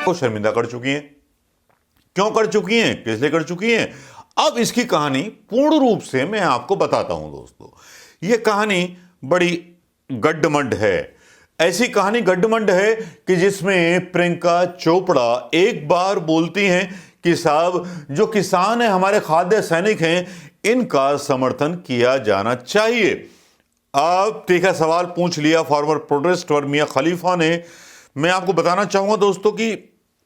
को शर्मिंदा कर चुकी हैं। क्यों कर चुकी हैं, किस लिए कर चुकी हैं, अब इसकी कहानी पूर्ण रूप से मैं आपको बताता हूं दोस्तों। यह कहानी बड़ी गड्ढमड्ढ है। ऐसी कहानी गड्ढमड्ढ है कि जिसमें प्रियंका चोपड़ा एक बार बोलती हैं कि साहब जो किसान है, हमारे खाद्य सैनिक हैं, इनका समर्थन किया जाना चाहिए। अब तीखा सवाल पूछ लिया फॉर्मर प्रोटेस्टर मियां खलीफा ने। मैं आपको बताना चाहूंगा दोस्तों कि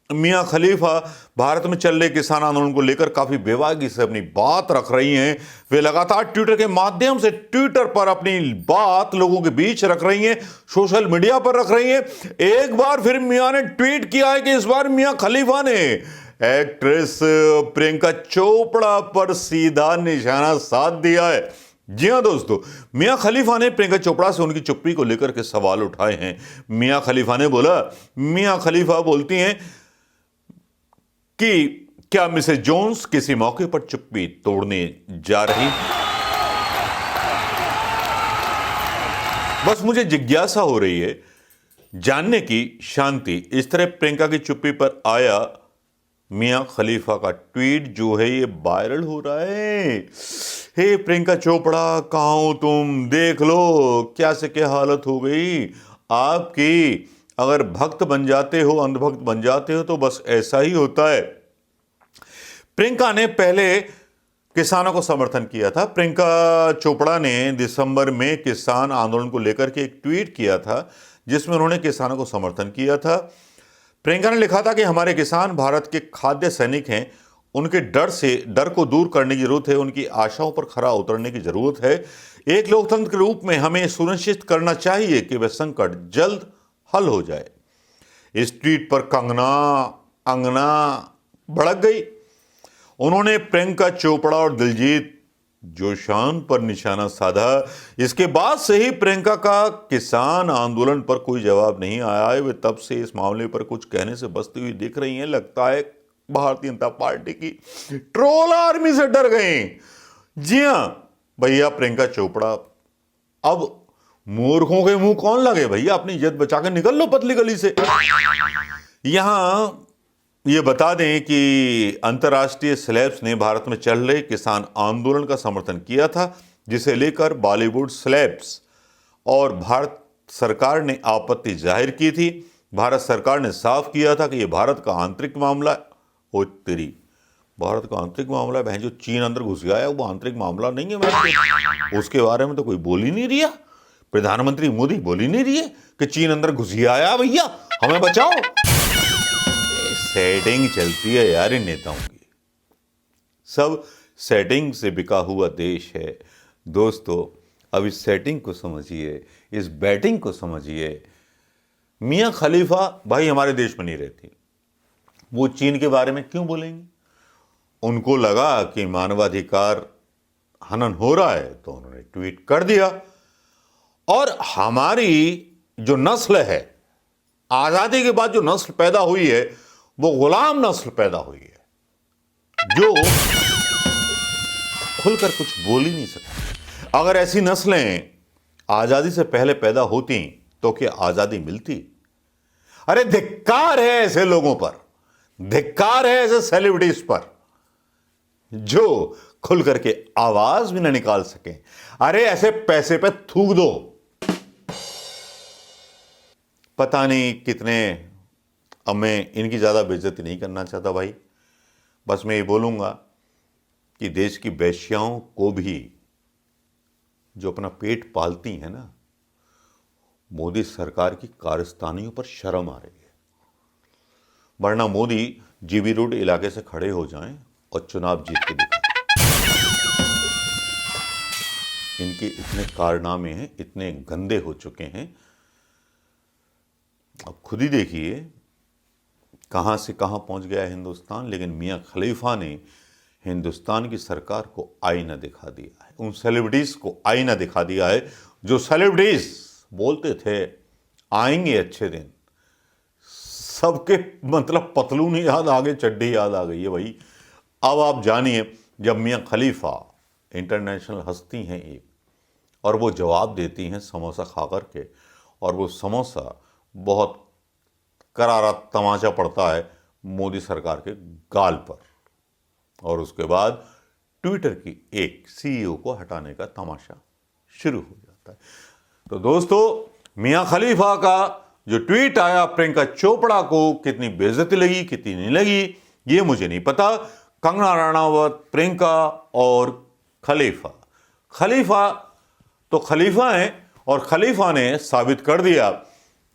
मियां खलीफा भारत में चल रहे किसान आंदोलन को लेकर काफी बेबाकी से अपनी बात रख रही हैं। वे लगातार ट्विटर के माध्यम से ट्विटर पर अपनी बात लोगों के बीच रख रही हैं, सोशल मीडिया पर रख रही हैं। एक बार फिर मियां ने ट्वीट किया है कि इस बार मियां खलीफा ने एक्ट्रेस प्रियंका चोपड़ा पर सीधा निशाना साध दिया है। जी हां दोस्तों, मियां खलीफा ने प्रियंका चोपड़ा से उनकी चुप्पी को लेकर के सवाल उठाए हैं। मियां खलीफा ने बोला, मियां खलीफा बोलती हैं कि क्या मिसेस जोन्स किसी मौके पर चुप्पी तोड़ने जा रही। बस मुझे जिज्ञासा हो रही है जानने की, शांति इस तरह प्रियंका की चुप्पी पर आया मियां खलीफा का ट्वीट जो है ये वायरल हो रहा है। हे प्रियंका चोपड़ा, कहां हो तुम, देख लो क्या से क्या हालत हो गई आपकी। अगर भक्त बन जाते हो, अंधभक्त बन जाते हो तो बस ऐसा ही होता है। प्रियंका ने पहले किसानों को समर्थन किया था। प्रियंका चोपड़ा ने दिसंबर में किसान आंदोलन को लेकर के एक ट्वीट किया था जिसमें उन्होंने किसानों को समर्थन किया था। प्रियंका ने लिखा था कि हमारे किसान भारत के खाद्य सैनिक हैं, उनके डर को दूर करने की जरूरत है, उनकी आशाओं पर खरा उतरने की जरूरत है। एक लोकतंत्र के रूप में हमें सुनिश्चित करना चाहिए कि वह संकट जल्द हल हो जाए। इस ट्वीट पर कंगना अंगना भड़क गई। उन्होंने प्रियंका चोपड़ा और दिलजीत जोशान पर निशाना साधा। इसके बाद से ही प्रियंका का किसान आंदोलन पर कोई जवाब नहीं आया है। वे तब से इस मामले पर कुछ कहने से बचती हुई दिख रही हैं। लगता है भारतीय जनता पार्टी की ट्रोल आर्मी से डर गए। जी हां भैया, प्रियंका चोपड़ा, अब मूर्खों के मुंह कौन लगे भैया, अपनी इज्जत बचा के निकल लो पतली गली से। यहां ये बता दें कि अंतर्राष्ट्रीय सेलेब्स ने भारत में चल रहे किसान आंदोलन का समर्थन किया था, जिसे लेकर बॉलीवुड सेलेब्स और भारत सरकार ने आपत्ति जाहिर की थी। भारत सरकार ने साफ किया था कि यह भारत का आंतरिक मामला, ओ तेरी, भारत का आंतरिक मामला है, जो चीन अंदर घुस गया है वो आंतरिक मामला नहीं है। मैं उसके बारे में तो कोई बोल ही नहीं रहा। प्रधानमंत्री मोदी बोल ही नहीं रही है कि चीन अंदर घुस आया, भैया हमें बचाओ। सेटिंग चलती है यार इन नेताओं की, सब सेटिंग से बिका हुआ देश है दोस्तों। अब इस सेटिंग को समझिए, इस बैटिंग को समझिए। मियां खलीफा भाई हमारे देश में नहीं रहती, वो चीन के बारे में क्यों बोलेंगे। उनको लगा कि मानवाधिकार हनन हो रहा है तो उन्होंने ट्वीट कर दिया। और हमारी जो नस्ल है, आजादी के बाद जो नस्ल पैदा हुई है वो गुलाम नस्ल पैदा हुई है जो खुलकर कुछ बोल ही नहीं सकती। अगर ऐसी नस्लें आजादी से पहले पैदा होती तो क्या आजादी मिलती। अरे धिक्कार है ऐसे लोगों पर, धिक्कार है ऐसे सेलिब्रिटीज पर जो खुल करके आवाज भी ना निकाल सके। अरे ऐसे पैसे पे थूक दो। पता नहीं कितने, अब मैं इनकी ज़्यादा बेइज्जती नहीं करना चाहता भाई, बस मैं ये बोलूँगा कि देश की वेश्याओं को भी जो अपना पेट पालती हैं ना, मोदी सरकार की कारस्तानियों पर शर्म आ रही है। वरना मोदी जीबी रोड इलाके से खड़े हो जाएं और चुनाव जीत के दिखाएं। इनके इतने कारनामे हैं, इतने गंदे हो चुके हैं। अब खुद ही देखिए कहां से कहां पहुंच गया हिंदुस्तान। लेकिन मियां खलीफा ने हिंदुस्तान की सरकार को आईना दिखा दिया है, उन सेलिब्रिटीज को आईना दिखा दिया है जो सेलिब्रिटीज बोलते थे आएंगे अच्छे दिन। सबके मतलब पतलून याद आ गए, चड्डी याद आ गई है भाई। अब आप जानिए, जब मियां खलीफा इंटरनेशनल हस्ती हैं एक, और वो जवाब देती हैं समोसा खा करके, और वो समोसा बहुत करारा तमाचा पड़ता है मोदी सरकार के गाल पर, और उसके बाद ट्विटर की एक सीईओ को हटाने का तमाशा शुरू हो जाता है। तो दोस्तों, मियां खलीफा का जो ट्वीट आया, प्रियंका चोपड़ा को कितनी बेइज्जती लगी, कितनी नहीं लगी, ये मुझे नहीं पता। कंगना रनावत, प्रियंका और खलीफा तो खलीफा हैं, और खलीफा ने साबित कर दिया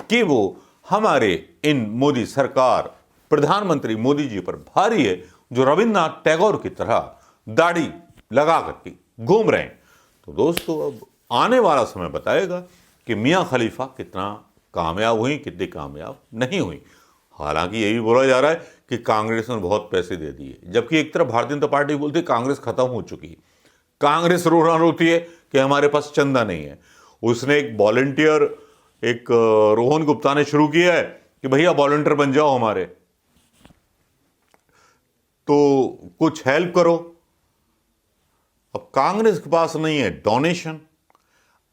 कि वो हमारे इन मोदी सरकार, प्रधानमंत्री मोदी जी पर भारी है, जो रविन्द्रनाथ टैगोर की तरह दाढ़ी लगा करके घूम रहे हैं। तो दोस्तों, अब आने वाला समय बताएगा कि मियां खलीफा कितना कामयाब हुई, कितनी कामयाब नहीं हुई। हालांकि यही बोला जा रहा है कि कांग्रेस ने बहुत पैसे दे दिए, जबकि एक तरफ भारतीय जनता पार्टी बोलती है कांग्रेस खत्म हो चुकी है। कांग्रेस रोना रोती है कि हमारे पास चंदा नहीं है। उसने एक वॉलंटियर, एक रोहन गुप्ता ने शुरू किया है कि भैया वॉलंटियर बन जाओ हमारे, तो कुछ हेल्प करो। अब कांग्रेस के पास नहीं है डोनेशन,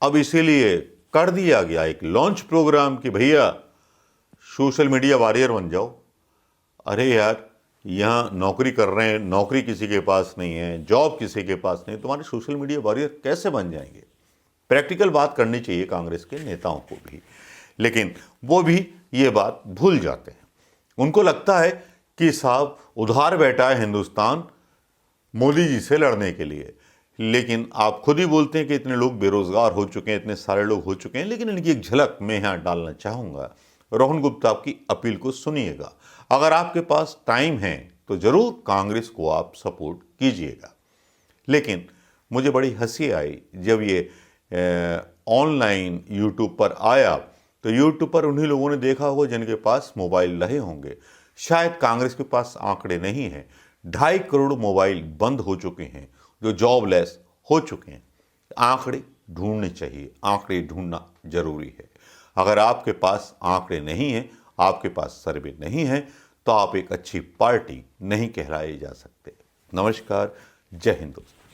अब इसीलिए कर दिया गया एक लॉन्च प्रोग्राम कि भैया सोशल मीडिया वॉरियर बन जाओ। अरे यार, यहाँ नौकरी कर रहे हैं, नौकरी किसी के पास नहीं है, जॉब किसी के पास नहीं, तुम्हारे सोशल मीडिया वॉरियर कैसे बन जाएंगे? प्रैक्टिकल बात करनी चाहिए कांग्रेस के नेताओं को भी, लेकिन वो भी ये बात भूल जाते हैं। उनको लगता है कि साहब उधार बैठा है हिंदुस्तान मोदी जी से लड़ने के लिए, लेकिन आप खुद ही बोलते हैं कि इतने लोग बेरोजगार हो चुके हैं, इतने सारे लोग हो चुके हैं। लेकिन इनकी एक झलक मैं यहाँ डालना चाहूँगा। रोहन गुप्ता की अपील को सुनिएगा। अगर आपके पास टाइम है तो ज़रूर कांग्रेस को आप सपोर्ट कीजिएगा। लेकिन मुझे बड़ी हंसी आई जब ये ऑनलाइन यूट्यूब पर आया, तो यूट्यूब पर उन्हीं लोगों ने देखा होगा जिनके पास मोबाइल रहे होंगे। शायद कांग्रेस के पास आंकड़े नहीं हैं। 2.5 करोड़ मोबाइल बंद हो चुके हैं, जो जॉबलेस हो चुके हैं। आंकड़े ढूंढने चाहिए, आंकड़े ढूंढना जरूरी है। अगर आपके पास आंकड़े नहीं हैं, आपके पास सर्वे नहीं है, तो आप एक अच्छी पार्टी नहीं कहलाए जा सकते। नमस्कार, जय हिंद दोस्तों।